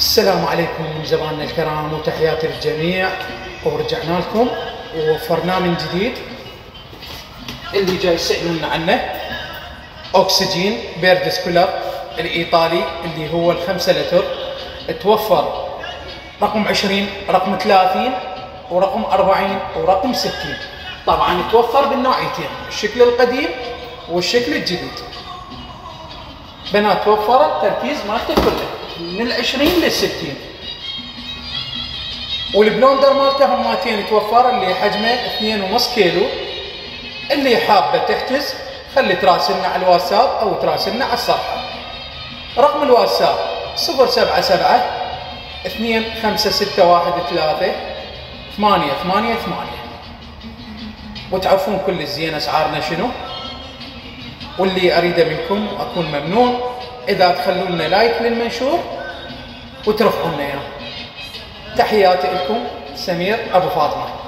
السلام عليكم زملائنا الكرام وتحياتي للجميع، ورجعنا لكم ووفرنا من جديد اللي جاي يسألونا عنه أوكسجين بيردس كولر الإيطالي اللي هو ال5 لتر. توفر رقم 20 رقم 30 ورقم 40 ورقم 60. طبعا توفر بالنوعيتين، الشكل القديم والشكل الجديد. بنات توفر التركيز مالته كله من 20 ل 60، والبلوندر مالته همتين توفر اللي حجمه 2.5 كيلو. اللي حابه تحجز خلي تراسلنا على الواتساب او تراسلنا على الصفحه. رقم الواتساب 077 2561 888. وتعرفون كل الزين اسعارنا شنو، واللي اريده منكم اكون ممنون اذا تخلوا لنا لايك للمنشور وترفعوا لنا اياه. تحياتي لكم، سمير ابو فاطمه.